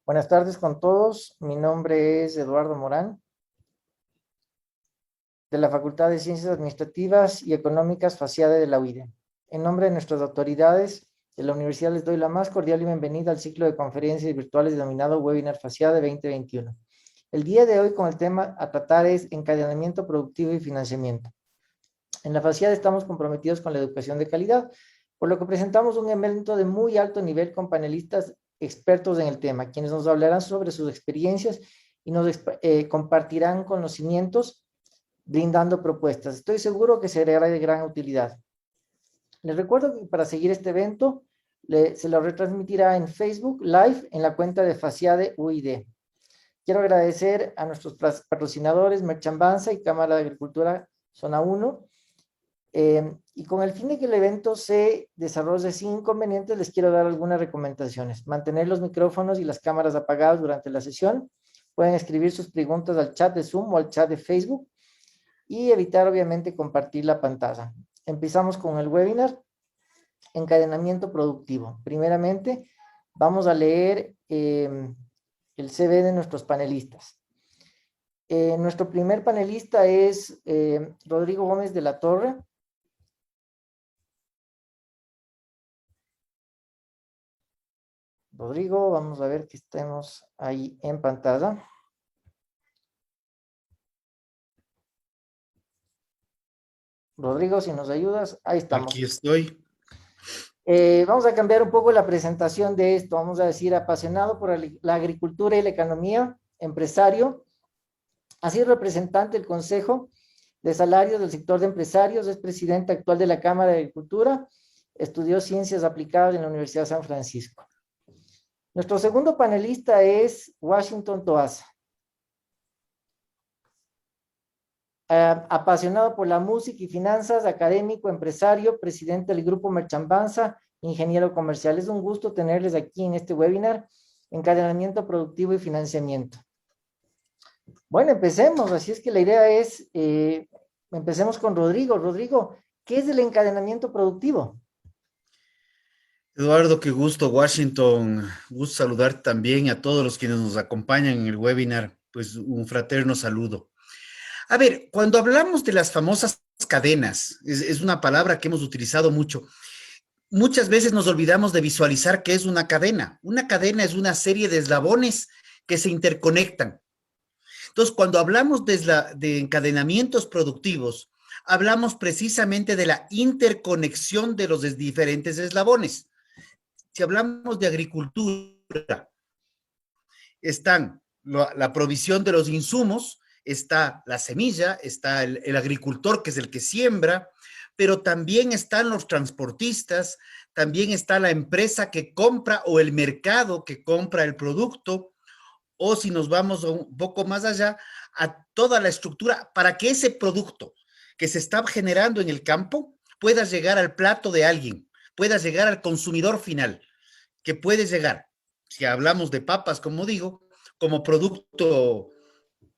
Buenas tardes con todos. Mi nombre es Eduardo Morán, de la Facultad de Ciencias Administrativas y Económicas FACIADE de la UIDE. En nombre de nuestras autoridades de la universidad les doy la más cordial bienvenida al ciclo de conferencias virtuales denominado Webinar FACIADE 2021. El día de hoy con el tema a tratar es encadenamiento productivo y financiamiento. En la FACIADE estamos comprometidos con la educación de calidad, por lo que presentamos un evento de muy alto nivel con panelistas expertos en el tema, quienes nos hablarán sobre sus experiencias y nos compartirán conocimientos brindando propuestas. Estoy seguro que será de gran utilidad. Les recuerdo que para seguir este evento se lo retransmitirá en Facebook Live en la cuenta de FACIADE UID. Quiero agradecer a nuestros patrocinadores Merchambanza y Cámara de Agricultura Zona 1. Y con el fin de que el evento se desarrolle sin inconvenientes, les quiero dar algunas recomendaciones. Mantener los micrófonos y las cámaras apagados durante la sesión. Pueden escribir sus preguntas al chat de Zoom o al chat de Facebook y evitar, obviamente, compartir la pantalla. Empezamos con el webinar, encadenamiento productivo. Primeramente, vamos a leer el CV de nuestros panelistas. Nuestro primer panelista es Rodrigo Gómez de la Torre. Rodrigo, vamos a ver que estemos ahí en pantalla. Rodrigo, si nos ayudas, ahí estamos. Aquí estoy. Vamos a cambiar un poco la presentación de esto. Vamos a decir, apasionado por la agricultura y la economía, empresario, ha sido representante del Consejo de Salarios del sector de empresarios, es presidente actual de la Cámara de Agricultura, estudió Ciencias Aplicadas en la Universidad de San Francisco. Nuestro segundo panelista es Washington Toasa. Apasionado por la música y finanzas, académico, empresario, presidente del grupo Merchambanza, ingeniero comercial. Es un gusto tenerles aquí en este webinar, encadenamiento productivo y financiamiento. Bueno, empecemos. Así es que la idea es, empecemos con Rodrigo. Rodrigo, ¿qué es el encadenamiento productivo? Eduardo, qué gusto, Washington. Gusto saludar también a todos los quienes nos acompañan en el webinar. Pues un fraterno saludo. A ver, cuando hablamos de las famosas cadenas, es una palabra que hemos utilizado mucho. Muchas veces nos olvidamos de visualizar qué es una cadena. Una cadena es una serie de eslabones que se interconectan. Entonces, cuando hablamos de encadenamientos productivos, hablamos precisamente de la interconexión de los diferentes eslabones. Si hablamos de agricultura, están la provisión de los insumos, está la semilla, está el agricultor, que es el que siembra, pero también están los transportistas, también está la empresa que compra o el mercado que compra el producto, o si nos vamos un poco más allá, a toda la estructura para que ese producto que se está generando en el campo pueda llegar al plato de alguien, pueda llegar al consumidor final, que puede llegar, si hablamos de papas, como digo, como producto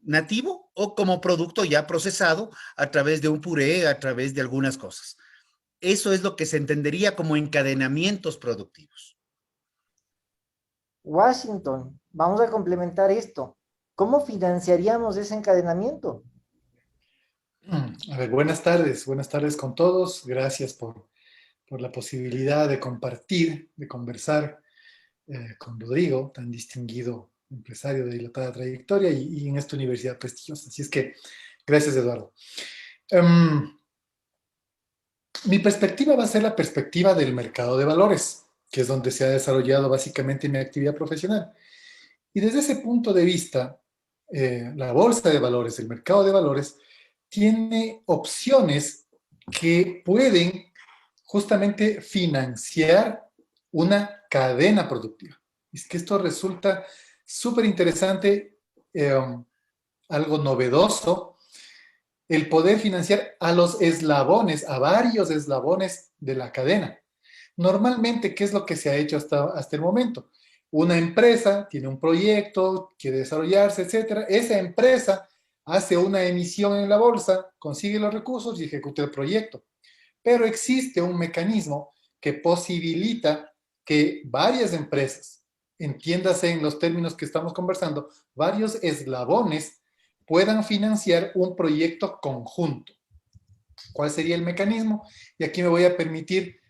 nativo o como producto ya procesado a través de un puré, a través de algunas cosas. Eso es lo que se entendería como encadenamientos productivos. Washington, vamos a complementar esto. ¿Cómo financiaríamos ese encadenamiento? A ver, buenas tardes con todos. Gracias por la posibilidad de compartir, de conversar con Rodrigo, tan distinguido empresario de dilatada trayectoria y en esta universidad prestigiosa. Así es que, gracias, Eduardo. Mi perspectiva va a ser la perspectiva del mercado de valores, que es donde se ha desarrollado básicamente mi actividad profesional. Y desde ese punto de vista, la bolsa de valores, el mercado de valores, tiene opciones que pueden justamente financiar una cadena productiva. Es que esto resulta súper interesante, algo novedoso, el poder financiar a los eslabones, a varios eslabones de la cadena. Normalmente, ¿qué es lo que se ha hecho hasta el momento? Una empresa tiene un proyecto, quiere desarrollarse, etcétera. Esa empresa hace una emisión en la bolsa, consigue los recursos y ejecuta el proyecto. Pero existe un mecanismo que posibilita que varias empresas entiéndase en los términos que estamos conversando, varios eslabones puedan financiar un proyecto conjunto. ¿Cuál sería el mecanismo? Y aquí me voy a permitir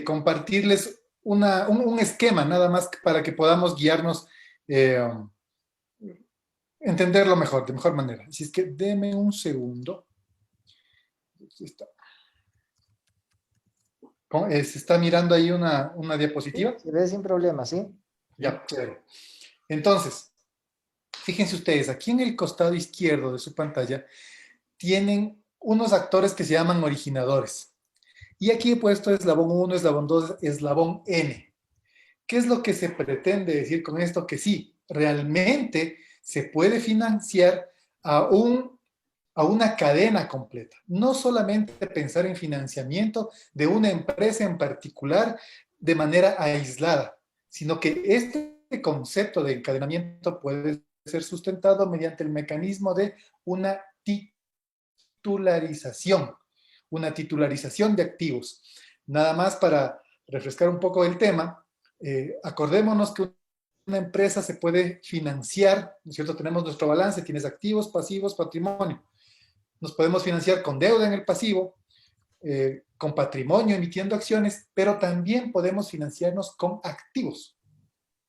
compartirles un esquema, nada más para que podamos guiarnos, entenderlo mejor, de mejor manera. Así es que deme un segundo. Aquí está. ¿Se está mirando ahí una diapositiva? Sí, se ve sin problema, ¿sí? Ya, chévere. Entonces, fíjense ustedes, aquí en el costado izquierdo de su pantalla tienen unos actores que se llaman originadores. Y aquí he puesto eslabón 1, eslabón 2, eslabón N. ¿Qué es lo que se pretende decir con esto? Que sí, realmente se puede financiar a una cadena completa. No solamente pensar en financiamiento de una empresa en particular de manera aislada, sino que este concepto de encadenamiento puede ser sustentado mediante el mecanismo de una titularización de activos. Nada más para refrescar un poco el tema, acordémonos que una empresa se puede financiar, ¿no es cierto? Tenemos nuestro balance, tienes activos, pasivos, patrimonio. Nos podemos financiar con deuda en el pasivo, con patrimonio emitiendo acciones, pero también podemos financiarnos con activos.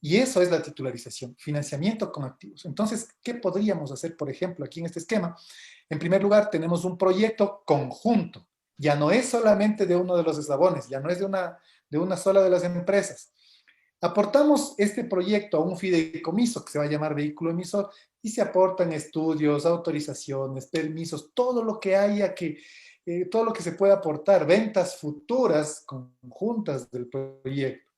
Y eso es la titularización, financiamiento con activos. Entonces, ¿qué podríamos hacer, por ejemplo, aquí en este esquema? En primer lugar, tenemos un proyecto conjunto. Ya no es solamente de uno de los eslabones, ya no es de una sola de las empresas. Aportamos este proyecto a un fideicomiso que se va a llamar vehículo emisor y se aportan estudios, autorizaciones, permisos, todo lo que haya todo lo que se pueda aportar, ventas futuras conjuntas del proyecto,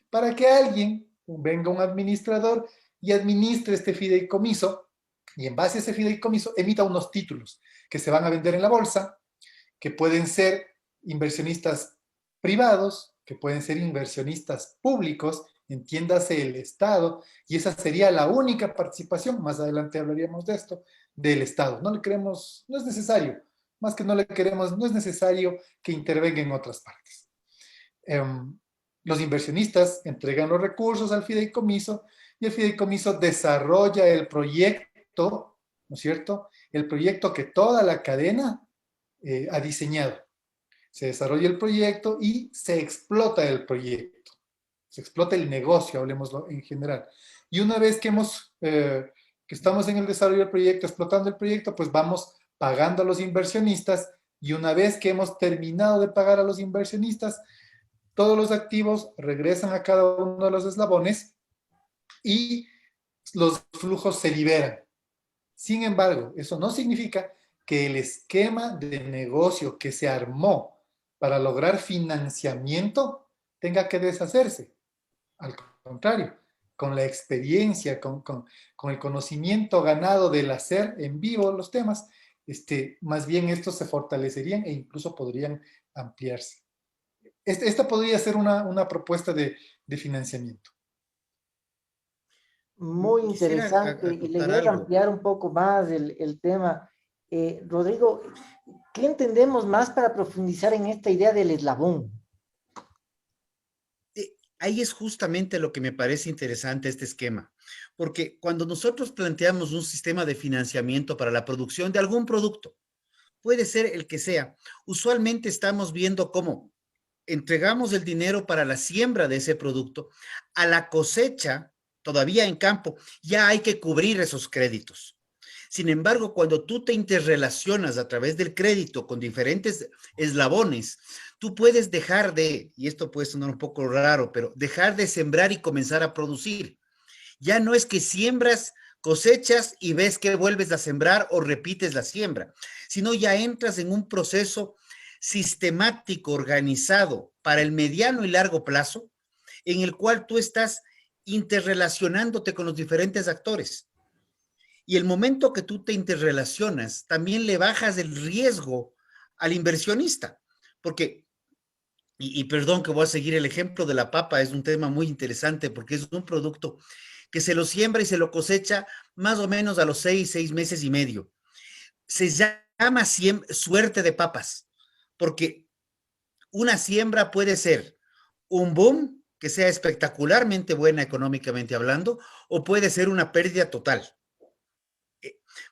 para que alguien, venga un administrador y administre este fideicomiso y en base a ese fideicomiso emita unos títulos que se van a vender en la bolsa, que pueden ser inversionistas privados, que pueden ser inversionistas públicos, entiéndase el Estado, y esa sería la única participación, más adelante hablaríamos de esto, del Estado. No le queremos, no es necesario, más que no le queremos, no es necesario que intervenga en otras partes. Los inversionistas entregan los recursos al fideicomiso y el fideicomiso desarrolla el proyecto, ¿no es cierto? El proyecto que toda la cadena ha diseñado. Se desarrolla el proyecto y se explota el proyecto. Se explota el negocio, hablemoslo en general. Y una vez que estamos en el desarrollo del proyecto, explotando el proyecto, pues vamos pagando a los inversionistas y una vez que hemos terminado de pagar a los inversionistas, todos los activos regresan a cada uno de los eslabones y los flujos se liberan. Sin embargo, eso no significa que el esquema de negocio que se armó para lograr financiamiento tenga que deshacerse. Al contrario, con la experiencia, con el conocimiento ganado del hacer en vivo los temas, más bien estos se fortalecerían e incluso podrían ampliarse. Esta podría ser una propuesta de financiamiento. Muy Quisiera interesante. Y la acotar idea es algo. ampliar un poco más el tema. Rodrigo, ¿qué entendemos más para profundizar en esta idea del eslabón? Ahí es justamente lo que me parece interesante este esquema, porque cuando nosotros planteamos un sistema de financiamiento para la producción de algún producto, puede ser el que sea, usualmente estamos viendo cómo entregamos el dinero para la siembra de ese producto, a la cosecha, todavía en campo, ya hay que cubrir esos créditos. Sin embargo, cuando tú te interrelacionas a través del crédito con diferentes eslabones, tú puedes dejar de, y esto puede sonar un poco raro, pero dejar de sembrar y comenzar a producir. Ya no es que siembras, cosechas y ves que vuelves a sembrar o repites la siembra, sino ya entras en un proceso sistemático, organizado para el mediano y largo plazo, en el cual tú estás interrelacionándote con los diferentes actores. Y el momento que tú te interrelacionas, también le bajas el riesgo al inversionista, porque, y perdón que voy a seguir el ejemplo de la papa, es un tema muy interesante porque es un producto que se lo siembra y se lo cosecha más o menos a los 6 meses y medio. Se llama suerte de papas, porque una siembra puede ser un boom que sea espectacularmente buena económicamente hablando, o puede ser una pérdida total.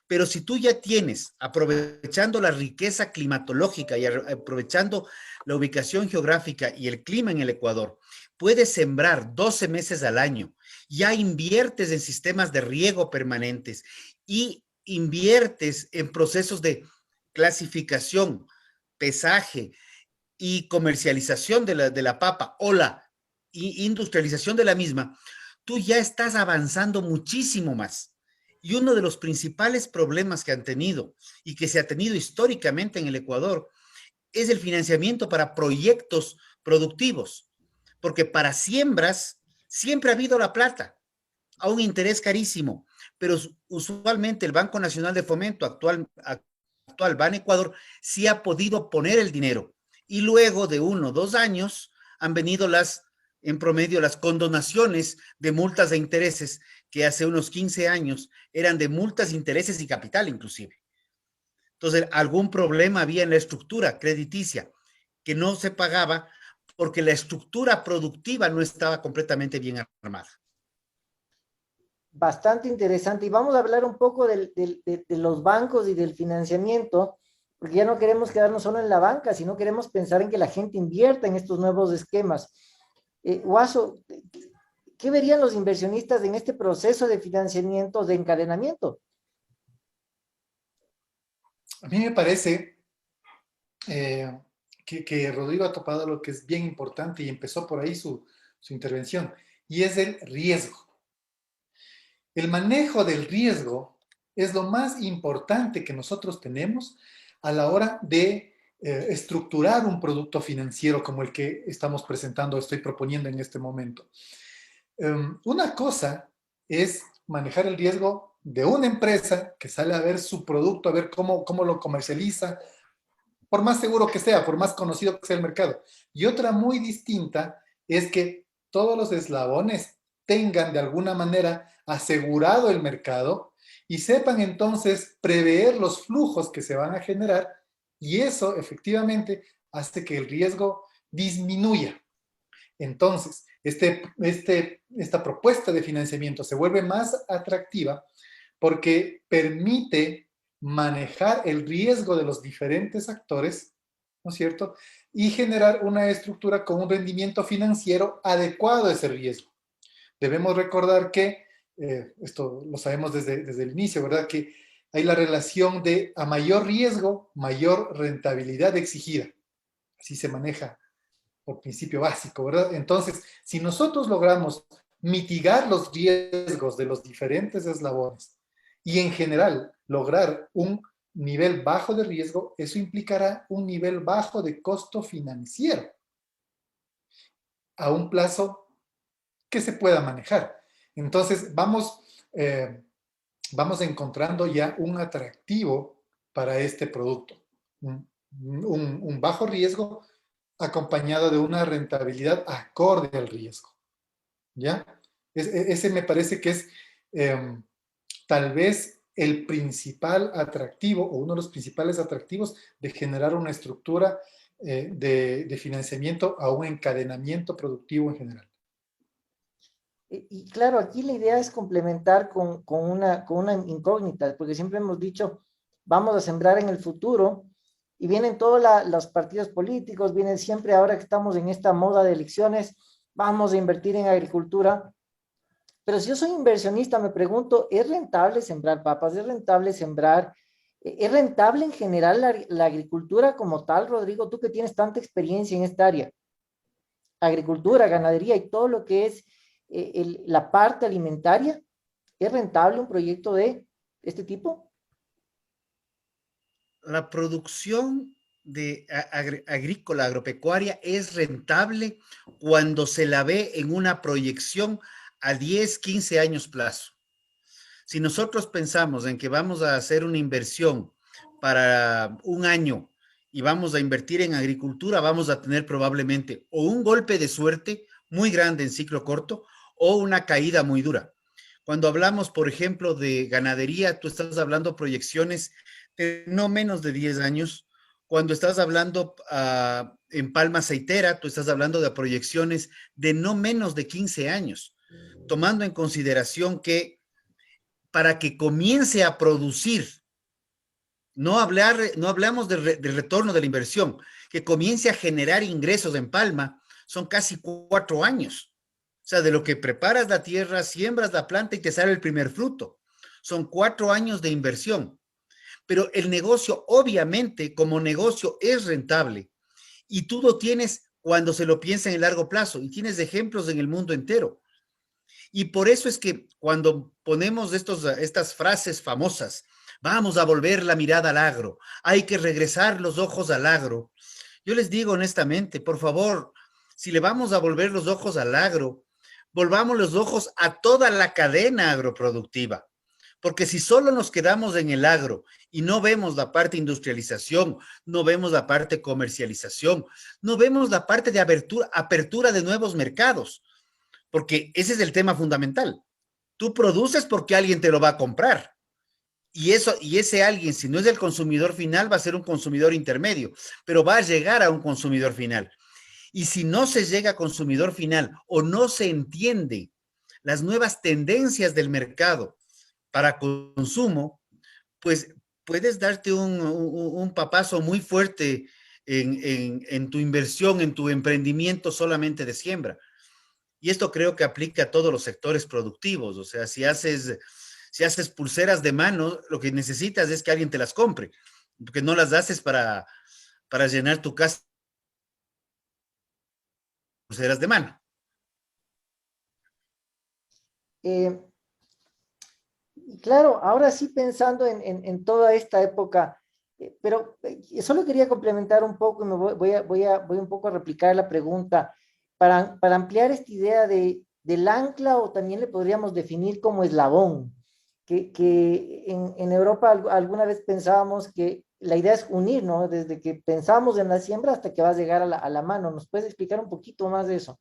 Pero si tú ya tienes, aprovechando la riqueza climatológica y aprovechando la ubicación geográfica y el clima en el Ecuador, puedes sembrar 12 meses al año, ya inviertes en sistemas de riego permanentes y inviertes en procesos de clasificación, pesaje y comercialización de la papa o la industrialización de la misma, tú ya estás avanzando muchísimo más. Y uno de los principales problemas que han tenido y que se ha tenido históricamente en el Ecuador es el financiamiento para proyectos productivos, porque para siembras siempre ha habido la plata a un interés carísimo, pero usualmente el Banco Nacional de Fomento, actual Ban Ecuador, sí ha podido poner el dinero. Y luego de 1 o 2 años han venido en promedio, las condonaciones de multas de intereses, que hace unos 15 años eran de multas, intereses y capital inclusive. Entonces, algún problema había en la estructura crediticia que no se pagaba porque la estructura productiva no estaba completamente bien armada. Bastante interesante. Y vamos a hablar un poco de los bancos y del financiamiento, porque ya no queremos quedarnos solo en la banca, sino queremos pensar en que la gente invierta en estos nuevos esquemas. Guaso, ¿qué verían los inversionistas en este proceso de financiamiento, de encadenamiento? A mí me parece que Rodrigo ha topado lo que es bien importante y empezó por ahí su intervención, y es el riesgo. El manejo del riesgo es lo más importante que nosotros tenemos a la hora de estructurar un producto financiero como el que estamos presentando, estoy proponiendo en este momento. Una cosa es manejar el riesgo de una empresa que sale a ver su producto, a ver cómo lo comercializa, por más seguro que sea, por más conocido que sea el mercado. Y otra muy distinta es que todos los eslabones tengan de alguna manera asegurado el mercado y sepan entonces prever los flujos que se van a generar, y eso efectivamente hace que el riesgo disminuya. Entonces, esta propuesta de financiamiento se vuelve más atractiva porque permite manejar el riesgo de los diferentes actores, ¿no es cierto? Y generar una estructura con un rendimiento financiero adecuado a ese riesgo. Debemos recordar que, esto lo sabemos desde el inicio, ¿verdad? Que hay la relación de a mayor riesgo, mayor rentabilidad exigida. Así se maneja por principio básico, ¿verdad? Entonces, si nosotros logramos mitigar los riesgos de los diferentes eslabones y en general lograr un nivel bajo de riesgo, eso implicará un nivel bajo de costo financiero a un plazo que se pueda manejar. Entonces, vamos encontrando ya un atractivo para este producto. Un bajo riesgo acompañado de una rentabilidad acorde al riesgo. ¿Ya? Ese me parece que es tal vez el principal atractivo o uno de los principales atractivos de generar una estructura de financiamiento a un encadenamiento productivo en general. Y claro, aquí la idea es complementar con una incógnita, porque siempre hemos dicho, vamos a sembrar en el futuro, y vienen todos los partidos políticos, vienen siempre ahora que estamos en esta moda de elecciones, vamos a invertir en agricultura. Pero si yo soy inversionista, me pregunto, ¿es rentable sembrar papas? ¿Es rentable sembrar? ¿Es rentable en general la agricultura como tal, Rodrigo? Tú que tienes tanta experiencia en esta área, agricultura, ganadería y todo lo que es la parte alimentaria, ¿es rentable un proyecto de este tipo? La producción agrícola, agropecuaria, es rentable cuando se la ve en una proyección a 10, 15 años plazo. Si nosotros pensamos en que vamos a hacer una inversión para un año y vamos a invertir en agricultura, vamos a tener probablemente o un golpe de suerte muy grande en ciclo corto o una caída muy dura. Cuando hablamos, por ejemplo, de ganadería, tú estás hablando proyecciones de no menos de 10 años. Cuando estás hablando en palma aceitera, tú estás hablando de proyecciones de no menos de 15 años, tomando en consideración que para que comience a producir, no hablamos de retorno de la inversión, que comience a generar ingresos en palma, son casi 4 años. O sea, de lo que preparas la tierra, siembras la planta y te sale el primer fruto. Son 4 años de inversión. Pero el negocio, obviamente, como negocio es rentable. Y tú lo tienes cuando se lo piensa en el largo plazo. Y tienes ejemplos en el mundo entero. Y por eso es que cuando ponemos estas frases famosas, vamos a volver la mirada al agro, hay que regresar los ojos al agro. Yo les digo honestamente, por favor, si le vamos a volver los ojos al agro, volvamos los ojos a toda la cadena agroproductiva. Porque si solo nos quedamos en el agro y no vemos la parte industrialización, no vemos la parte comercialización, no vemos la parte de apertura de nuevos mercados, porque ese es el tema fundamental. Tú produces porque alguien te lo va a comprar. Y ese alguien, si no es el consumidor final, va a ser un consumidor intermedio, pero va a llegar a un consumidor final. Y si no se llega a consumidor final o no se entiende las nuevas tendencias del mercado para consumo, pues puedes darte un papazo muy fuerte en tu inversión, en tu emprendimiento solamente de siembra. Y esto creo que aplica a todos los sectores productivos. O sea, si haces pulseras de mano, lo que necesitas es que alguien te las compre, porque no las haces para llenar tu casa de pulseras de mano. Claro, ahora sí pensando en toda esta época, pero solo quería complementar un poco y me voy un poco a replicar la pregunta. Para ampliar esta idea del ancla, o también le podríamos definir como eslabón, que en Europa alguna vez pensábamos que la idea es unir, ¿no? Desde que pensamos en la siembra hasta que va a llegar a la mano. ¿Nos puedes explicar un poquito más de eso?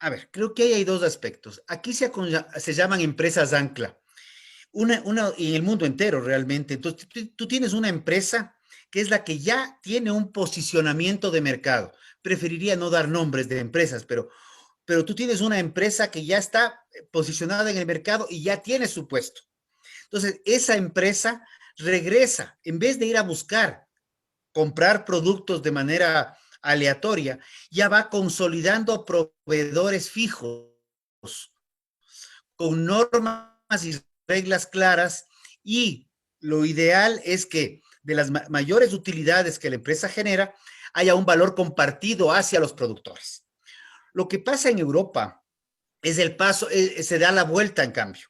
A ver, creo que ahí hay dos aspectos. Aquí se llaman empresas ancla. En el mundo entero realmente. Entonces, tú tienes una empresa que es la que ya tiene un posicionamiento de mercado. Preferiría no dar nombres de empresas, pero tú tienes una empresa que ya está posicionada en el mercado y ya tiene su puesto. Entonces, esa empresa regresa, en vez de ir a buscar comprar productos de manera aleatoria, ya va consolidando proveedores fijos con normas y reglas claras, y lo ideal es que de las mayores utilidades que la empresa genera haya un valor compartido hacia los productores. Lo que pasa en Europa es se da la vuelta en cambio.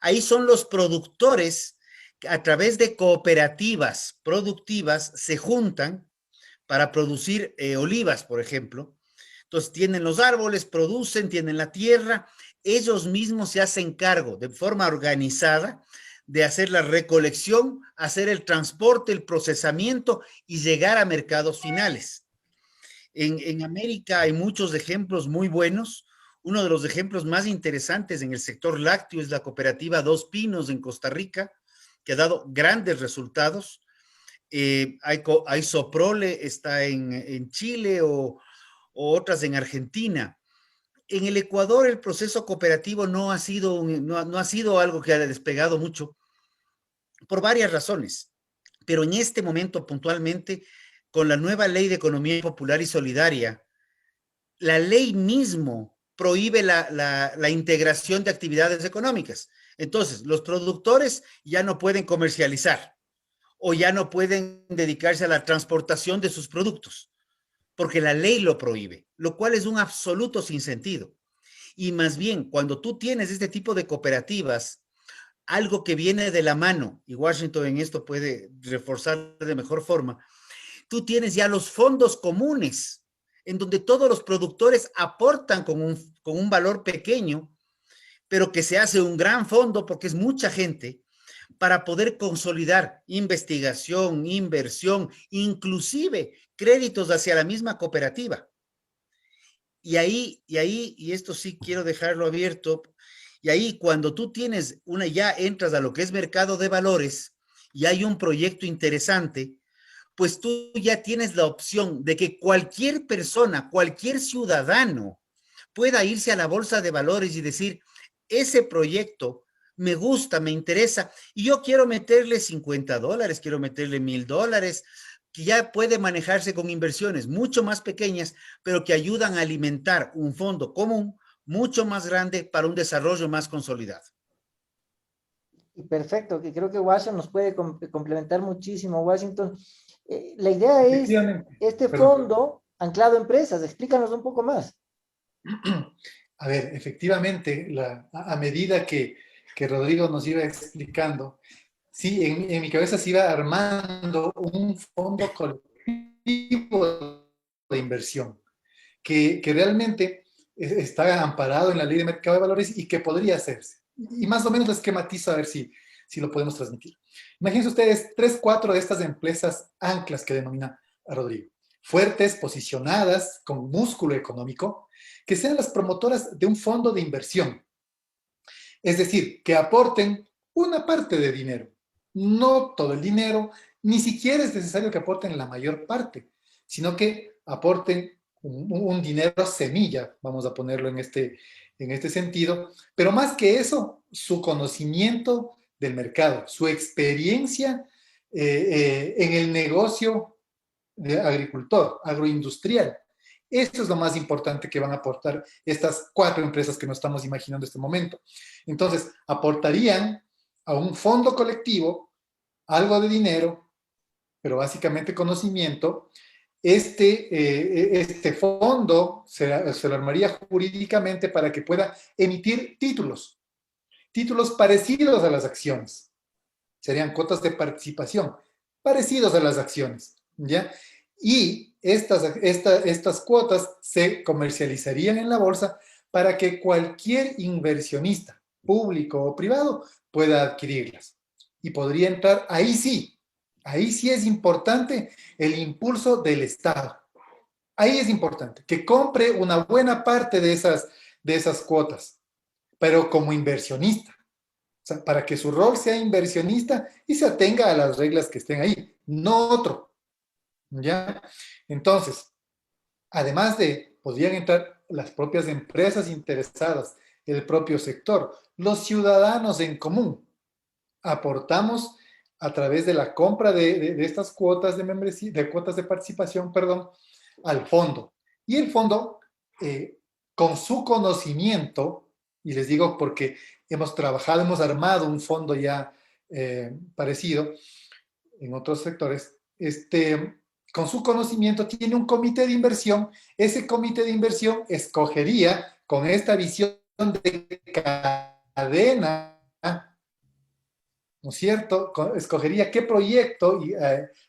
Ahí son los productores que a través de cooperativas productivas se juntan para producir olivas, por ejemplo. Entonces tienen los árboles, producen, tienen la tierra, ellos mismos se hacen cargo de forma organizada de hacer la recolección, hacer el transporte, el procesamiento y llegar a mercados finales. En América hay muchos ejemplos muy buenos. Uno de los ejemplos más interesantes en el sector lácteo es la cooperativa Dos Pinos en Costa Rica, que ha dado grandes resultados. Hay Soprole, está en Chile o otras en Argentina. En el Ecuador el proceso cooperativo no ha sido algo que haya despegado mucho por varias razones, pero en este momento puntualmente, con la nueva ley de economía popular y solidaria, la ley mismo prohíbe la integración de actividades económicas. Entonces, los productores ya no pueden comercializar o ya no pueden dedicarse a la transportación de sus productos, porque la ley lo prohíbe, lo cual es un absoluto sinsentido. Y más bien, cuando tú tienes este tipo de cooperativas, algo que viene de la mano, y Washington en esto puede reforzar de mejor forma, tú tienes ya los fondos comunes, en donde todos los productores aportan con un valor pequeño, pero que se hace un gran fondo porque es mucha gente, para poder consolidar investigación, inversión, inclusive créditos hacia la misma cooperativa. Y esto sí quiero dejarlo abierto, y ahí cuando tú tienes ya entras a lo que es mercado de valores y hay un proyecto interesante, pues tú ya tienes la opción de que cualquier persona, cualquier ciudadano pueda irse a la bolsa de valores y decir, ese proyecto me gusta, me interesa, y yo quiero meterle $50, quiero meterle $1,000, que ya puede manejarse con inversiones mucho más pequeñas, pero que ayudan a alimentar un fondo común mucho más grande para un desarrollo más consolidado. Y perfecto, que creo que Washington nos puede complementar muchísimo. Washington, la idea es Efectivamente. este Perdón. fondo anclado a empresas. Explícanos un poco más. A ver, efectivamente, a medida que Rodrigo nos iba explicando, sí, en mi cabeza se iba armando un fondo colectivo de inversión que realmente está amparado en la ley de mercado de valores y que podría hacerse. Y más o menos lo esquematizo a ver si lo podemos transmitir. Imagínense ustedes 3, 4 de estas empresas anclas que denomina a Rodrigo. Fuertes, posicionadas, con músculo económico, que sean las promotoras de un fondo de inversión. Es decir, que aporten una parte de dinero, no todo el dinero, ni siquiera es necesario que aporten la mayor parte, sino que aporten un dinero semilla, vamos a ponerlo en este sentido, pero más que eso, su conocimiento del mercado, su experiencia en el negocio de agricultor, agroindustrial. Esto es lo más importante que van a aportar estas 4 empresas que nos estamos imaginando en este momento. Entonces, aportarían a un fondo colectivo algo de dinero, pero básicamente conocimiento. Este fondo se lo armaría jurídicamente para que pueda emitir títulos parecidos a las acciones. Serían cuotas de participación, parecidos a las acciones, ¿ya? Y estas cuotas se comercializarían en la bolsa para que cualquier inversionista, público o privado, pueda adquirirlas. Y podría entrar, ahí sí es importante el impulso del Estado. Ahí es importante que compre una buena parte de esas cuotas, pero como inversionista. O sea, para que su rol sea inversionista y se atenga a las reglas que estén ahí, no otro. ¿Ya? Entonces, además podrían entrar las propias empresas interesadas, el propio sector, los ciudadanos en común. Aportamos a través de la compra de estas cuotas de membresía, de cuotas de participación, perdón, al fondo. Y el fondo, con su conocimiento, y les digo porque hemos armado un fondo ya parecido en otros sectores, con su conocimiento tiene un comité de inversión. Ese comité de inversión escogería con esta visión de cadena, ¿no es cierto? Escogería qué proyecto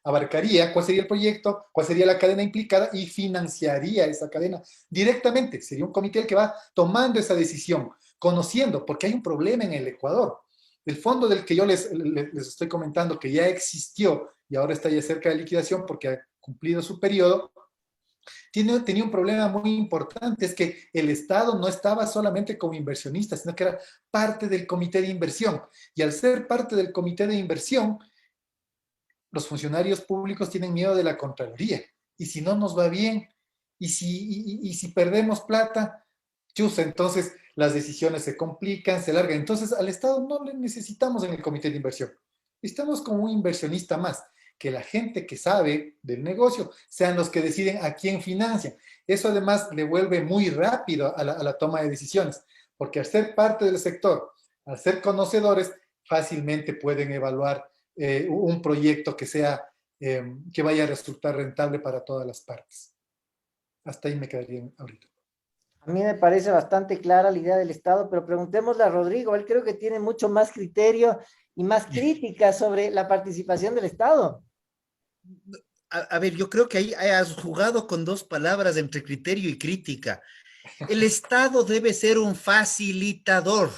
abarcaría, cuál sería el proyecto, cuál sería la cadena implicada y financiaría esa cadena directamente. Sería un comité el que va tomando esa decisión, conociendo, porque hay un problema en el Ecuador. El fondo del que yo les estoy comentando, que ya existió y ahora está ya cerca de liquidación porque ha cumplido su periodo, tenía un problema muy importante, es que el Estado no estaba solamente como inversionista, sino que era parte del comité de inversión. Y al ser parte del comité de inversión, los funcionarios públicos tienen miedo de la Contraloría. Y si no nos va bien, y si perdemos plata, chusa, entonces las decisiones se complican, se largan. Entonces al Estado no le necesitamos en el comité de inversión. Estamos como un inversionista más, que la gente que sabe del negocio sean los que deciden a quién financian. Eso además le vuelve muy rápido a la toma de decisiones, porque al ser parte del sector, al ser conocedores, fácilmente pueden evaluar un proyecto que vaya a resultar rentable para todas las partes. Hasta ahí me quedaría ahorita. A mí me parece bastante clara la idea del Estado, pero preguntémosle a Rodrigo, él creo que tiene mucho más criterio y más crítica sobre la participación del Estado. A ver, yo creo que ahí has jugado con 2 palabras entre criterio y crítica. El Estado debe ser un facilitador.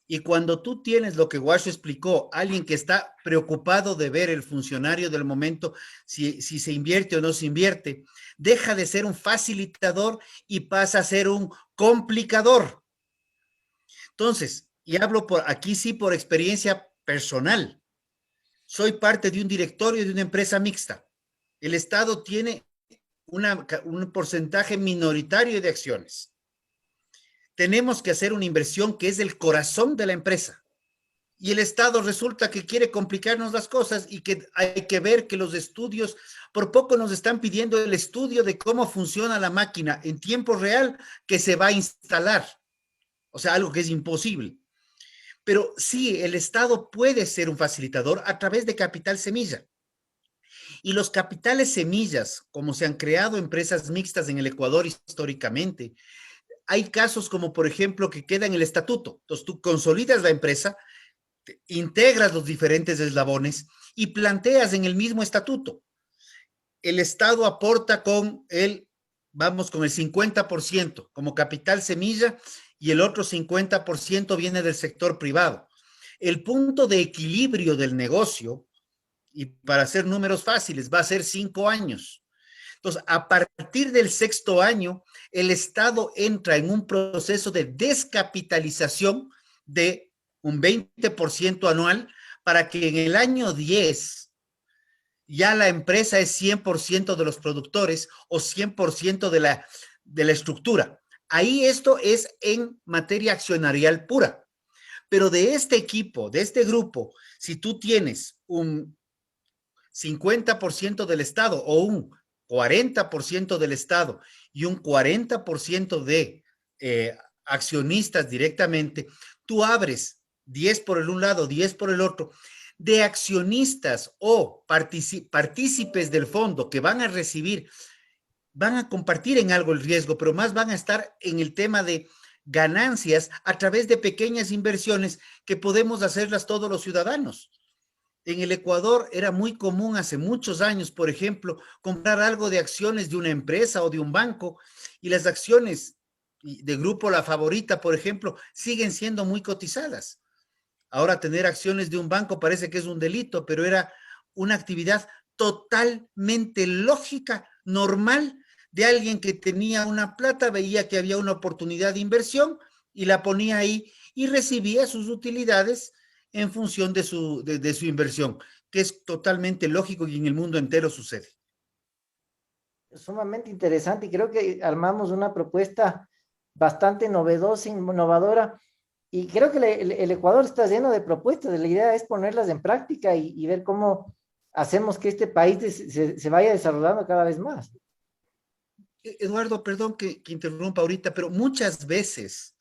Y cuando tú tienes lo que Guacho explicó, alguien que está preocupado de ver el funcionario del momento, si se invierte o no se invierte, deja de ser un facilitador y pasa a ser un complicador. Entonces, y hablo aquí sí por experiencia personal. Soy parte de un directorio de una empresa mixta. el Estado tiene un porcentaje minoritario de acciones. Tenemos que hacer una inversión que es el corazón de la empresa. Y el Estado resulta que quiere complicarnos las cosas y que hay que ver que los estudios, por poco nos están pidiendo el estudio de cómo funciona la máquina en tiempo real que se va a instalar. O sea, algo que es imposible. Pero sí, el Estado puede ser un facilitador a través de capital semilla. Y los capitales semillas, como se han creado empresas mixtas en el Ecuador históricamente, hay casos como, por ejemplo, que queda en el estatuto. Entonces, tú consolidas la empresa, integras los diferentes eslabones y planteas en el mismo estatuto. El Estado aporta con vamos, con el 50% como capital semilla y el otro 50% viene del sector privado. El punto de equilibrio del negocio, y para hacer números fáciles, va a ser 5 años. Entonces, a partir del 6º año, el Estado entra en un proceso de descapitalización de un 20% anual para que en el año 10 ya la empresa es 100% de los productores o 100% de la estructura. Ahí esto es en materia accionarial pura. Pero de este equipo, de este grupo, si tú tienes un 50% del Estado o un 40% del Estado y un 40% de accionistas directamente, tú abres 10 por el un lado, 10 por el otro, de accionistas o partícipes del fondo que van a recibir, van a compartir en algo el riesgo, pero más van a estar en el tema de ganancias a través de pequeñas inversiones que podemos hacerlas todos los ciudadanos. En el Ecuador era muy común hace muchos años, por ejemplo, comprar algo de acciones de una empresa o de un banco y las acciones de Grupo La Favorita, por ejemplo, siguen siendo muy cotizadas. Ahora tener acciones de un banco parece que es un delito, pero era una actividad totalmente lógica, normal, de alguien que tenía una plata, veía que había una oportunidad de inversión y la ponía ahí y recibía sus utilidades en función de su inversión, que es totalmente lógico y en el mundo entero sucede. Sumamente interesante y creo que armamos una propuesta bastante novedosa, innovadora. Y creo que el Ecuador está lleno de propuestas. La idea es ponerlas en práctica y ver cómo hacemos que este país se vaya desarrollando cada vez más. Eduardo, perdón que interrumpa ahorita, pero muchas veces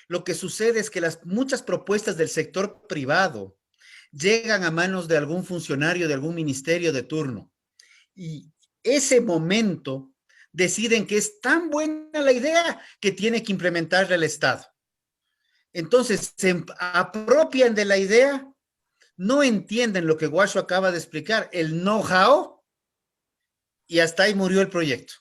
lo que sucede es que muchas propuestas del sector privado llegan a manos de algún funcionario, de algún ministerio de turno. Y ese momento deciden que es tan buena la idea que tiene que implementarla el Estado. Entonces se apropian de la idea, no entienden lo que Guacho acaba de explicar, el know-how, y hasta ahí murió el proyecto.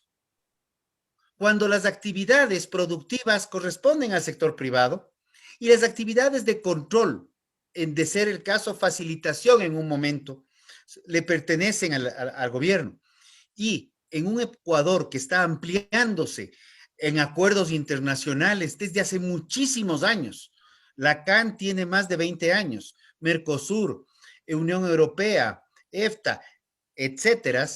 Cuando las actividades productivas corresponden al sector privado y las actividades de control, de ser el caso facilitación en un momento, le pertenecen al gobierno. Y en un Ecuador que está ampliándose en acuerdos internacionales desde hace muchísimos años, la CAN tiene más de 20 años, Mercosur, Unión Europea, EFTA, etcétera.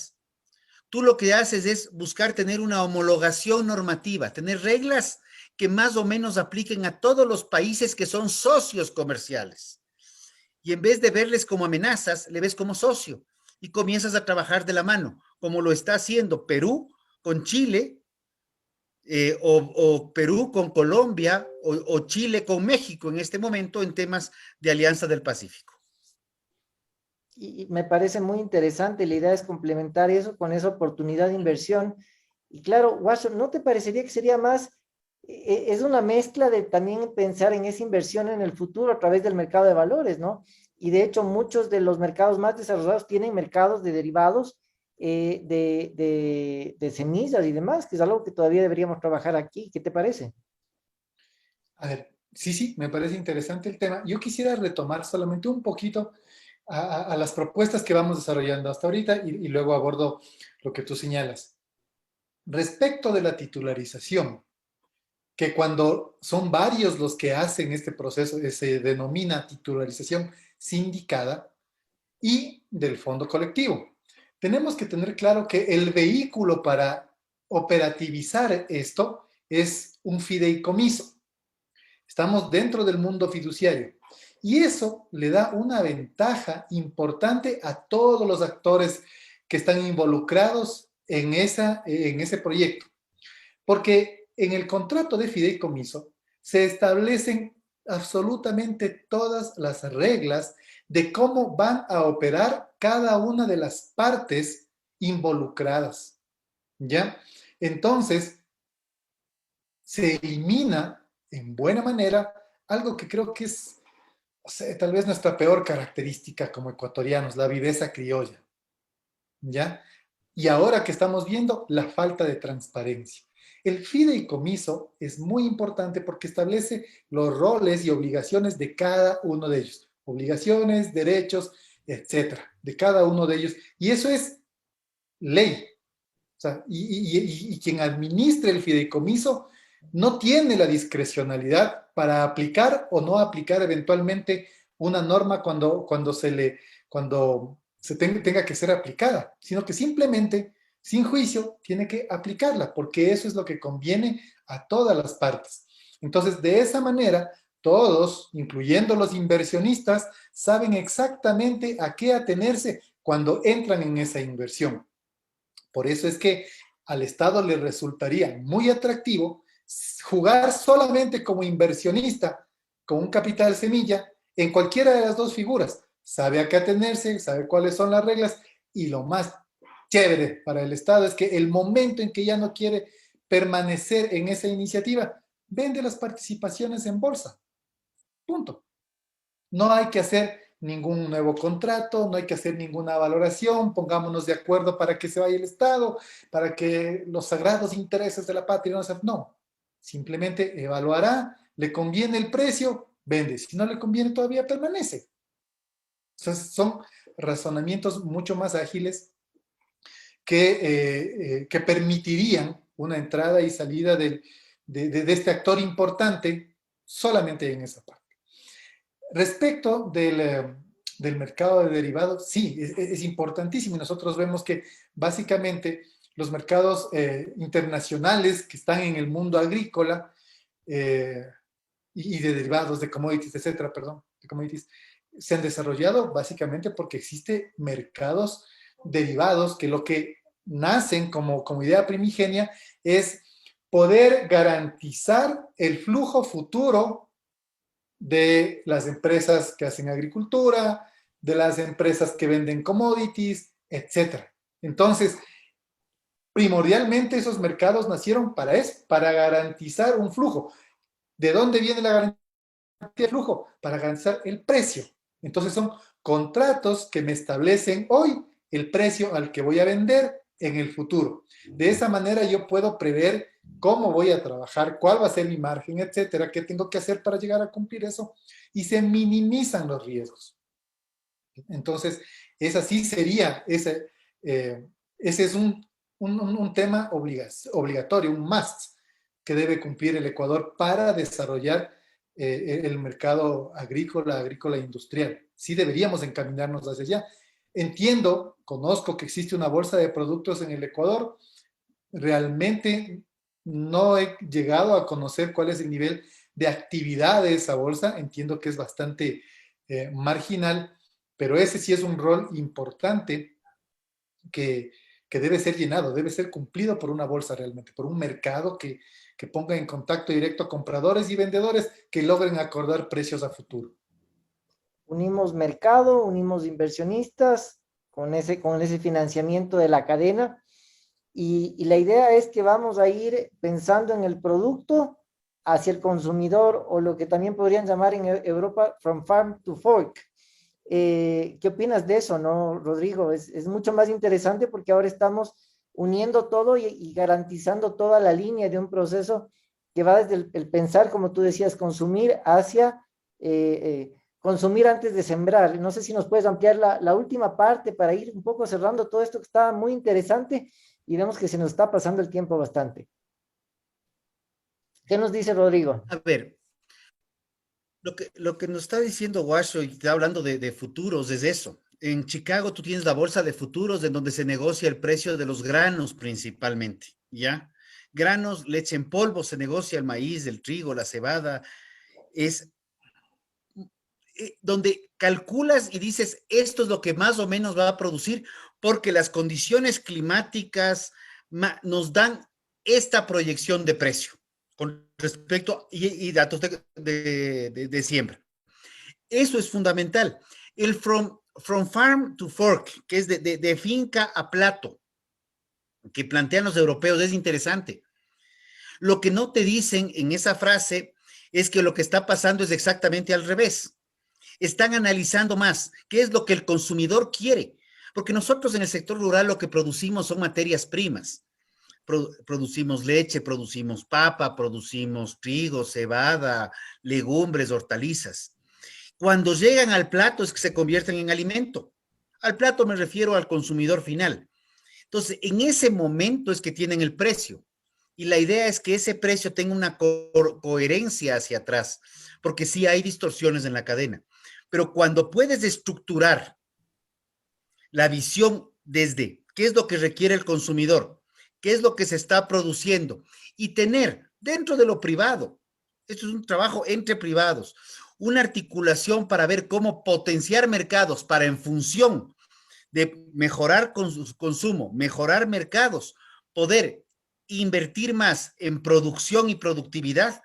Tú lo que haces es buscar tener una homologación normativa, tener reglas que más o menos apliquen a todos los países que son socios comerciales. Y en vez de verles como amenazas, le ves como socio y comienzas a trabajar de la mano, como lo está haciendo Perú con Chile, o Perú con Colombia, o Chile con México en este momento en temas de Alianza del Pacífico. Y me parece muy interesante. La idea es complementar eso con esa oportunidad de inversión. Y claro, Guacho, ¿no te parecería que sería más, es una mezcla de también pensar en esa inversión en el futuro a través del mercado de valores, ¿no? Y de hecho, muchos de los mercados más desarrollados tienen mercados de derivados de semillas y demás, que es algo que todavía deberíamos trabajar aquí. ¿Qué te parece? A ver, sí, me parece interesante el tema. Yo quisiera retomar solamente un poquito a las propuestas que vamos desarrollando hasta ahorita y luego abordo lo que tú señalas. Respecto de la titularización, que cuando son varios los que hacen este proceso, se denomina titularización sindicada, y del fondo colectivo. tenemos que tener claro que el vehículo para operativizar esto es un fideicomiso. Estamos dentro del mundo fiduciario. Y eso le da una ventaja importante a todos los actores que están involucrados en ese proyecto. Porque en el contrato de fideicomiso se establecen absolutamente todas las reglas de cómo van a operar cada una de las partes involucradas, ¿ya? Entonces, se elimina en buena manera algo que creo que es, o sea, tal vez nuestra peor característica como ecuatorianos, la viveza criolla, ¿ya? Y ahora que estamos viendo la falta de transparencia. El fideicomiso es muy importante porque establece los roles y obligaciones de cada uno de ellos. Obligaciones, derechos, etcétera, de cada uno de ellos. Y eso es ley. O sea, y quien administre el fideicomiso no tiene la discrecionalidad para aplicar o no aplicar eventualmente una norma cuando se tenga que ser aplicada, sino que simplemente, sin juicio, tiene que aplicarla, porque eso es lo que conviene a todas las partes. Entonces, de esa manera, todos, incluyendo los inversionistas, saben exactamente a qué atenerse cuando entran en esa inversión. Por eso es que al Estado le resultaría muy atractivo jugar solamente como inversionista con un capital semilla en cualquiera de las dos figuras. Sabe a qué atenerse, sabe cuáles son las reglas y lo más chévere para el Estado es que el momento en que ya no quiere permanecer en esa iniciativa, vende las participaciones en bolsa. Punto. No hay que hacer ningún nuevo contrato, no hay que hacer ninguna valoración, pongámonos de acuerdo para que se vaya el Estado, para que los sagrados intereses de la patria no se... No, simplemente evaluará, le conviene el precio, vende, si no le conviene todavía permanece. Entonces son razonamientos mucho más ágiles que permitirían una entrada y salida de este actor importante solamente en esa parte. Respecto del mercado de derivados, sí, es importantísimo. Y nosotros vemos que básicamente los mercados internacionales que están en el mundo agrícola y de derivados, de commodities, etcétera, perdón, de commodities, se han desarrollado básicamente porque existen mercados derivados que lo que nacen como idea primigenia es poder garantizar el flujo futuro de las empresas que hacen agricultura, de las empresas que venden commodities, etc. Entonces, primordialmente esos mercados nacieron para eso, para garantizar un flujo. ¿De dónde viene la garantía de flujo? Para garantizar el precio. Entonces son contratos que me establecen hoy el precio al que voy a vender en el futuro. De esa manera yo puedo prever cómo voy a trabajar, cuál va a ser mi margen, etcétera, qué tengo que hacer para llegar a cumplir eso, y se minimizan los riesgos. Entonces, esa sí sería, ese es un tema obligatorio, un must que debe cumplir el Ecuador para desarrollar el mercado agrícola industrial. Sí deberíamos encaminarnos hacia allá. Entiendo, conozco que existe una bolsa de productos en el Ecuador. Realmente no he llegado a conocer cuál es el nivel de actividad de esa bolsa. Entiendo que es bastante marginal, pero ese sí es un rol importante que debe ser llenado, debe ser cumplido por una bolsa realmente, por un mercado que ponga en contacto directo a compradores y vendedores que logren acordar precios a futuro. Unimos mercado, unimos inversionistas con ese financiamiento de la cadena y la idea es que vamos a ir pensando en el producto hacia el consumidor o lo que también podrían llamar en Europa from farm to fork. ¿Qué opinas de eso, no, Rodrigo? Es mucho más interesante porque ahora estamos uniendo todo y garantizando toda la línea de un proceso que va desde el pensar, como tú decías, consumir hacia consumir antes de sembrar. No sé si nos puedes ampliar la última parte para ir un poco cerrando todo esto que está muy interesante y vemos que se nos está pasando el tiempo bastante. ¿Qué nos dice Rodrigo? A ver, lo que nos está diciendo Washo y está hablando de futuros es eso. en Chicago tú tienes la bolsa de futuros en donde se negocia el precio de los granos principalmente, ¿ya? Granos, leche en polvo, se negocia el maíz, el trigo, la cebada, es donde calculas y dices, esto es lo que más o menos va a producir, porque las condiciones climáticas nos dan esta proyección de precio con respecto y datos de siembra. Eso es fundamental. El from farm to fork, que es de finca a plato, que plantean los europeos, es interesante. Lo que no te dicen en esa frase es que lo que está pasando es exactamente al revés. Están analizando más qué es lo que el consumidor quiere, porque nosotros en el sector rural lo que producimos son materias primas. Producimos leche, producimos papa, producimos trigo, cebada, legumbres, hortalizas. Cuando llegan al plato es que se convierten en alimento. Al plato me refiero al consumidor final. Entonces, en ese momento es que tienen el precio. Y la idea es que ese precio tenga una coherencia hacia atrás, porque sí hay distorsiones en la cadena. Pero cuando puedes estructurar la visión desde qué es lo que requiere el consumidor, qué es lo que se está produciendo, y tener dentro de lo privado, esto es un trabajo entre privados, una articulación para ver cómo potenciar mercados para en función de mejorar consumo, mejorar mercados, poder invertir más en producción y productividad,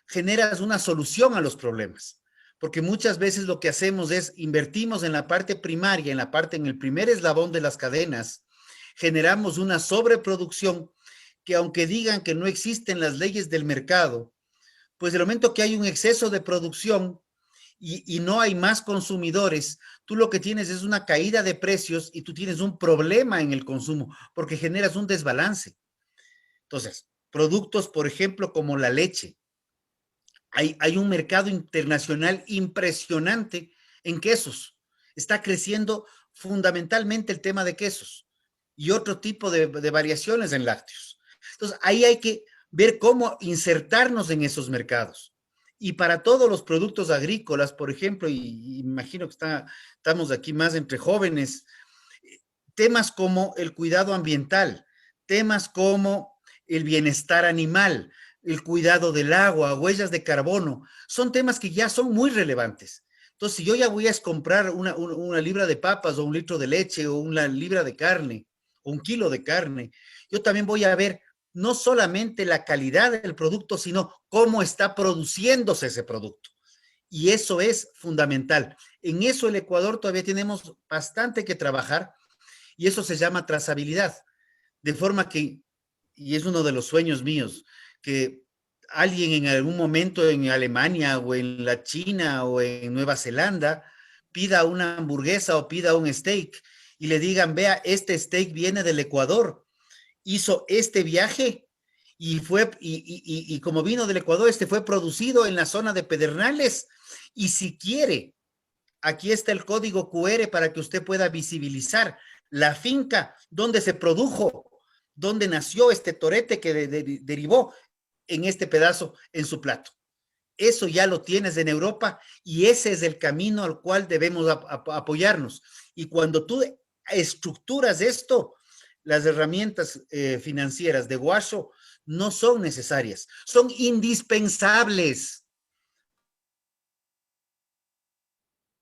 generas una solución a los problemas. Porque muchas veces lo que hacemos es invertimos en la parte primaria, en el primer eslabón de las cadenas, generamos una sobreproducción que aunque digan que no existen las leyes del mercado, pues del momento que hay un exceso de producción y no hay más consumidores, tú lo que tienes es una caída de precios y tú tienes un problema en el consumo porque generas un desbalance. Entonces, productos, por ejemplo, como la leche. Hay un mercado internacional impresionante en quesos. Está creciendo fundamentalmente el tema de quesos y otro tipo de variaciones en lácteos. Entonces, ahí hay que ver cómo insertarnos en esos mercados. Y para todos los productos agrícolas, por ejemplo, y imagino que estamos aquí más entre jóvenes, temas como el cuidado ambiental, temas como el bienestar animal, el cuidado del agua, huellas de carbono, son temas que ya son muy relevantes. Entonces, si yo ya voy a comprar una libra de papas o un litro de leche o una libra de carne o un kilo de carne, yo también voy a ver no solamente la calidad del producto, sino cómo está produciéndose ese producto. Y eso es fundamental. En eso el Ecuador todavía tenemos bastante que trabajar y eso se llama trazabilidad. De forma que, y es uno de los sueños míos, que alguien en algún momento en Alemania o en la China o en Nueva Zelanda pida una hamburguesa o pida un steak y le digan, vea, este steak viene del Ecuador, hizo este viaje y como vino del Ecuador, este fue producido en la zona de Pedernales y si quiere, aquí está el código QR para que usted pueda visibilizar la finca donde se produjo, donde nació este torete que derivó en este pedazo en su plato. Eso ya lo tienes en Europa y ese es el camino al cual debemos apoyarnos. Y cuando tú estructuras esto, las herramientas financieras de Guasho no son necesarias, son indispensables.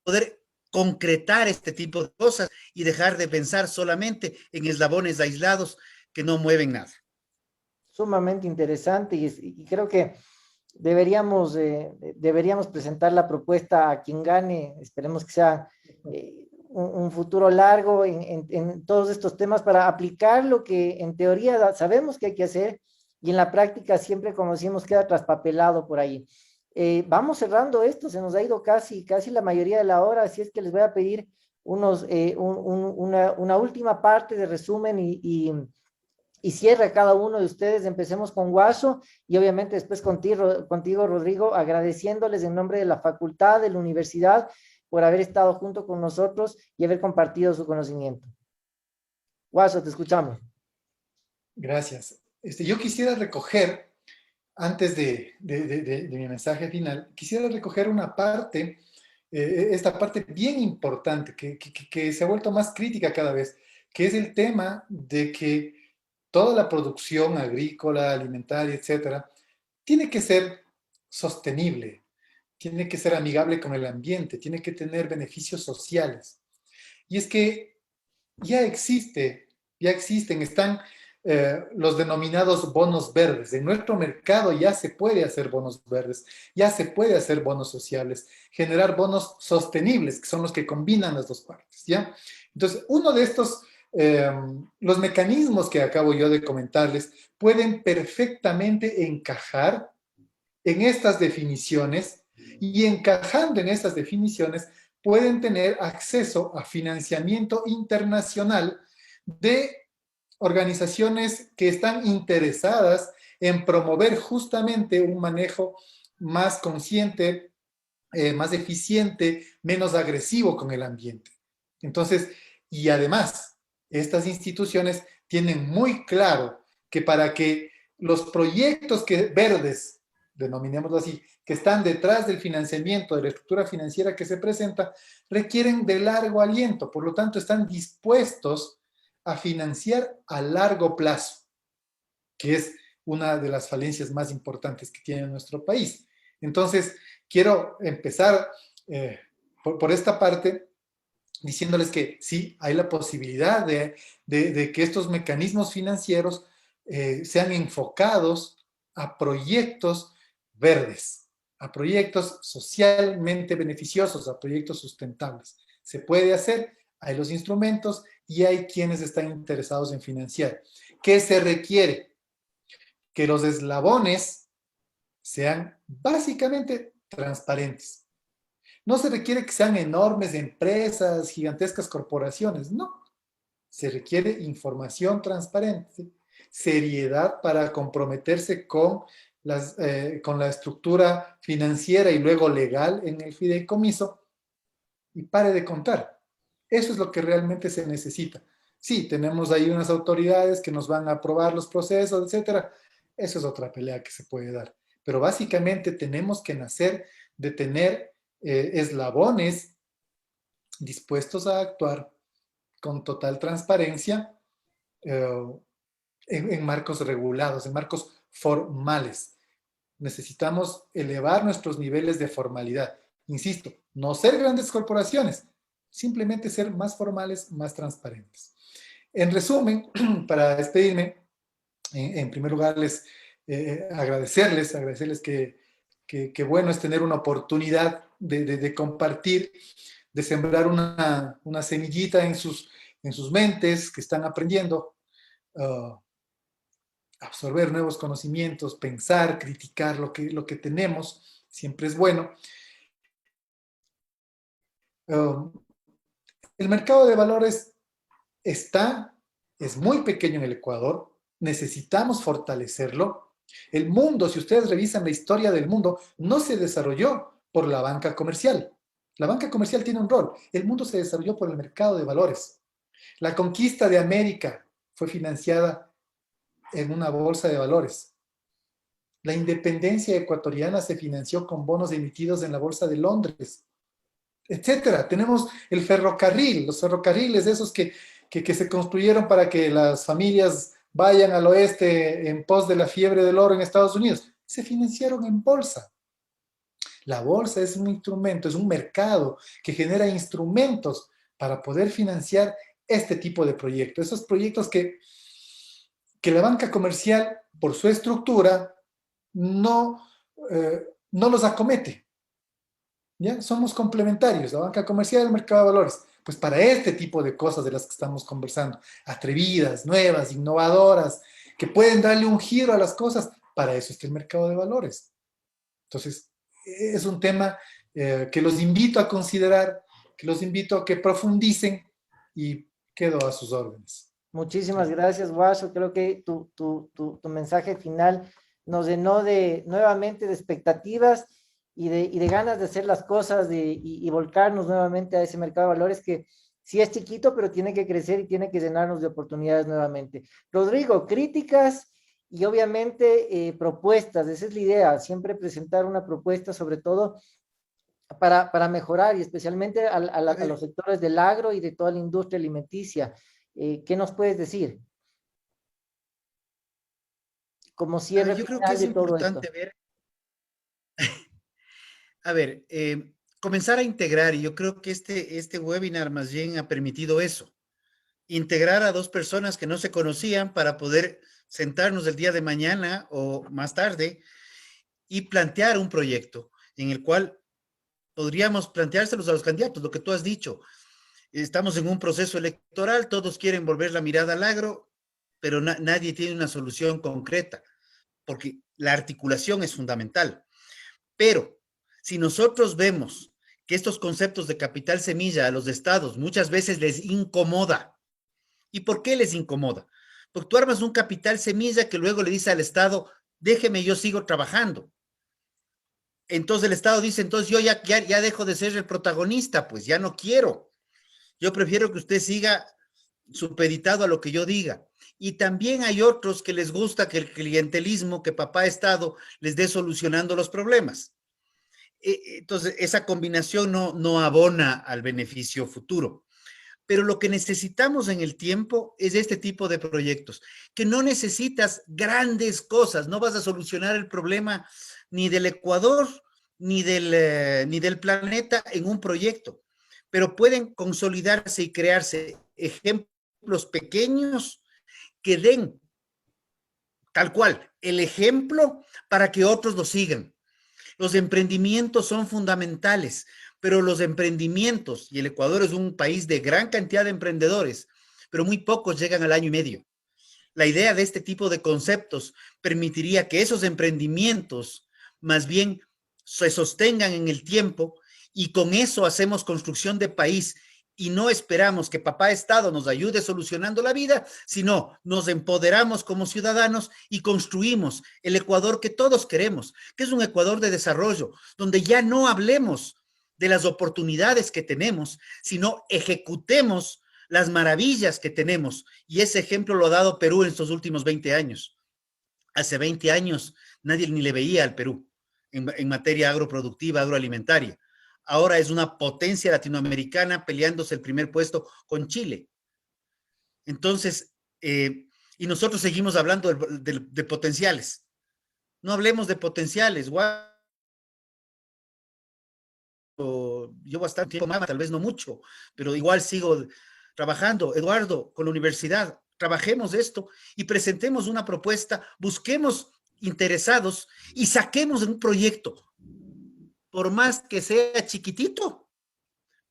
Poder concretar este tipo de cosas y dejar de pensar solamente en eslabones aislados que no mueven nada. Sumamente interesante y creo que deberíamos presentar la propuesta a quien gane, esperemos que sea un futuro largo en todos estos temas para aplicar lo que en teoría sabemos que hay que hacer y en la práctica siempre, como decimos, queda traspapelado por ahí. Vamos cerrando esto, se nos ha ido casi la mayoría de la hora, así es que les voy a pedir una última parte de resumen y cierre a cada uno de ustedes. Empecemos con Guaso y obviamente después contigo, Rodrigo, agradeciéndoles en nombre de la facultad, de la universidad, por haber estado junto con nosotros y haber compartido su conocimiento. Guaso, te escuchamos. Gracias. Yo quisiera recoger, antes de mi mensaje final, quisiera recoger una parte esta parte bien importante que se ha vuelto más crítica cada vez, que es el tema de que toda la producción agrícola, alimentaria, etcétera, tiene que ser sostenible, tiene que ser amigable con el ambiente, tiene que tener beneficios sociales. Y es que ya existen, están los denominados bonos verdes. En nuestro mercado ya se puede hacer bonos verdes, ya se puede hacer bonos sociales, generar bonos sostenibles, que son los que combinan las dos partes, ¿ya? Entonces, uno de estos, los mecanismos que acabo yo de comentarles, pueden perfectamente encajar en estas definiciones y encajando en estas definiciones pueden tener acceso a financiamiento internacional de organizaciones que están interesadas en promover justamente un manejo más consciente, más eficiente, menos agresivo con el ambiente. Entonces, y además, estas instituciones tienen muy claro que para que los proyectos verdes, denominémoslo así, que están detrás del financiamiento, de la estructura financiera que se presenta, requieren de largo aliento, por lo tanto están dispuestos a financiar a largo plazo, que es una de las falencias más importantes que tiene nuestro país. Entonces, quiero empezar por esta parte diciéndoles que sí, hay la posibilidad de que estos mecanismos financieros sean enfocados a proyectos verdes, a proyectos socialmente beneficiosos, a proyectos sustentables. Se puede hacer, hay los instrumentos y hay quienes están interesados en financiar. ¿Qué se requiere? Que los eslabones sean básicamente transparentes. No se requiere que sean enormes empresas, gigantescas corporaciones, no. Se requiere información transparente, seriedad para comprometerse con la estructura financiera y luego legal en el fideicomiso y pare de contar. Eso es lo que realmente se necesita. Sí, tenemos ahí unas autoridades que nos van a aprobar los procesos, etcétera. Eso es otra pelea que se puede dar. Pero básicamente tenemos que nacer de tener eslabones dispuestos a actuar con total transparencia en marcos regulados, en marcos formales. Necesitamos elevar nuestros niveles de formalidad. Insisto, no ser grandes corporaciones, simplemente ser más formales, más transparentes. En resumen, para despedirme, en primer lugar, agradecerles que bueno es tener una oportunidad de compartir, de sembrar una semillita en sus mentes que están aprendiendo, absorber nuevos conocimientos, pensar, criticar lo que tenemos, siempre es bueno. El mercado de valores es muy pequeño en el Ecuador, necesitamos fortalecerlo. El mundo, si ustedes revisan la historia del mundo, no se desarrolló por la banca comercial. La banca comercial tiene un rol. El mundo se desarrolló por el mercado de valores. La conquista de América fue financiada en una bolsa de valores. La independencia ecuatoriana se financió con bonos emitidos en la bolsa de Londres, etcétera. Tenemos el ferrocarril, los ferrocarriles esos que se construyeron para que las familias vayan al oeste en pos de la fiebre del oro en Estados Unidos, se financiaron en bolsa. La bolsa es un instrumento, es un mercado que genera instrumentos para poder financiar este tipo de proyectos, esos proyectos que la banca comercial, por su estructura, no los acomete. ¿Ya? Somos complementarios, la banca comercial y el mercado de valores. Pues para este tipo de cosas de las que estamos conversando, atrevidas, nuevas, innovadoras, que pueden darle un giro a las cosas, para eso está el mercado de valores. Entonces, es un tema que los invito a considerar, que los invito a que profundicen y quedo a sus órdenes. Muchísimas gracias, Guaso. Creo que tu mensaje final nos llenó nuevamente de expectativas y de ganas de hacer las cosas y volcarnos nuevamente a ese mercado de valores que sí es chiquito, pero tiene que crecer y tiene que llenarnos de oportunidades nuevamente. Rodrigo, críticas y obviamente propuestas. Esa es la idea, siempre presentar una propuesta, sobre todo para mejorar y especialmente a los sectores del agro y de toda la industria alimenticia. ¿Qué nos puedes decir? Como cierre Yo creo que final es de todo esto. importante ver, comenzar a integrar, y yo creo que este webinar más bien ha permitido eso, integrar a dos personas que no se conocían para poder sentarnos el día de mañana o más tarde y plantear un proyecto en el cual podríamos planteárselos a los candidatos, lo que tú has dicho. Estamos en un proceso electoral, todos quieren volver la mirada al agro, pero nadie tiene una solución concreta, porque la articulación es fundamental. Pero si nosotros vemos que estos conceptos de capital semilla a los estados muchas veces les incomoda, ¿y por qué les incomoda? Porque tú armas un capital semilla que luego le dice al estado, déjeme, yo sigo trabajando. Entonces el estado dice, entonces yo ya dejo de ser el protagonista, pues ya no quiero. Yo prefiero que usted siga supeditado a lo que yo diga. Y también hay otros que les gusta que el clientelismo, que papá Estado les dé solucionando los problemas. Entonces, esa combinación no abona al beneficio futuro. Pero lo que necesitamos en el tiempo es este tipo de proyectos, que no necesitas grandes cosas, no vas a solucionar el problema ni del Ecuador ni del planeta en un proyecto, pero pueden consolidarse y crearse ejemplos pequeños que den tal cual el ejemplo para que otros lo sigan. Los emprendimientos son fundamentales, pero los emprendimientos, y el Ecuador es un país de gran cantidad de emprendedores, pero muy pocos llegan al año y medio. La idea de este tipo de conceptos permitiría que esos emprendimientos más bien se sostengan en el tiempo y con eso hacemos construcción de país y no esperamos que papá Estado nos ayude solucionando la vida, sino nos empoderamos como ciudadanos y construimos el Ecuador que todos queremos, que es un Ecuador de desarrollo, donde ya no hablemos de las oportunidades que tenemos, sino ejecutemos las maravillas que tenemos. Y ese ejemplo lo ha dado Perú en estos últimos 20 años. Hace 20 años nadie ni le veía al Perú en materia agroproductiva, agroalimentaria. Ahora es una potencia latinoamericana peleándose el primer puesto con Chile. Entonces, y nosotros seguimos hablando de potenciales. No hablemos de potenciales. Yo bastante tiempo más, tal vez no mucho, pero igual sigo trabajando. Eduardo, con la universidad, trabajemos esto y presentemos una propuesta, busquemos interesados y saquemos un proyecto, por más que sea chiquitito,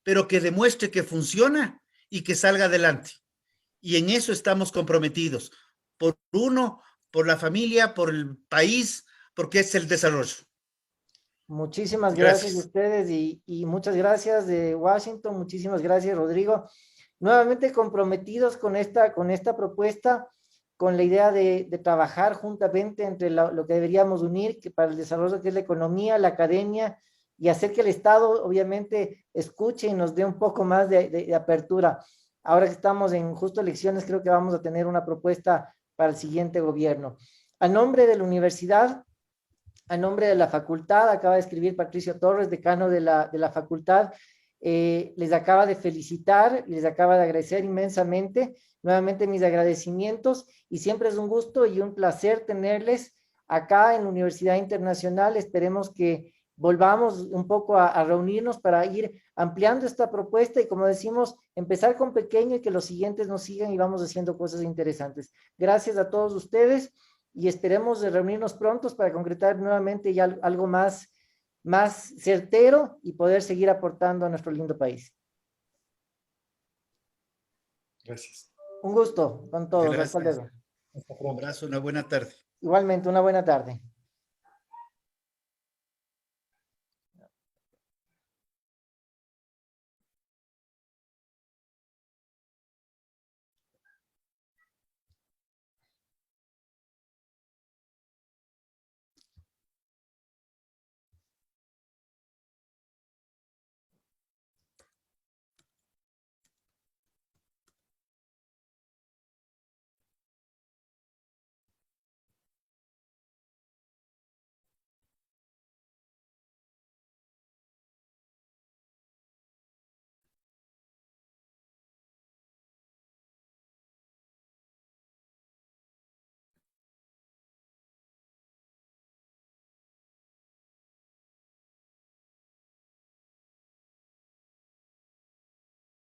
pero que demuestre que funciona y que salga adelante. Y en eso estamos comprometidos, por uno, por la familia, por el país, porque es el desarrollo. Muchísimas gracias a Gracias. ustedes y muchas gracias de Washington, muchísimas gracias Rodrigo. Nuevamente comprometidos con esta propuesta, con la idea de trabajar juntamente entre lo que deberíamos unir que para el desarrollo que es la economía, la academia y hacer que el Estado obviamente escuche y nos dé un poco más de apertura. Ahora que estamos en justo elecciones, creo que vamos a tener una propuesta para el siguiente gobierno. A nombre de la universidad, a nombre de la facultad, acaba de escribir Patricio Torres, decano de la facultad, les acaba de felicitar, les acaba de agradecer inmensamente, nuevamente mis agradecimientos y siempre es un gusto y un placer tenerles acá en la Universidad Internacional. Esperemos que volvamos un poco a reunirnos para ir ampliando esta propuesta y como decimos, empezar con pequeño y que los siguientes nos sigan y vamos haciendo cosas interesantes. Gracias a todos ustedes y esperemos reunirnos pronto para concretar nuevamente ya algo más certero y poder seguir aportando a nuestro lindo país. Gracias. Un gusto con todos. Hasta Gracias. luego. Hasta Un pronto. abrazo, una buena tarde. Igualmente, una buena tarde.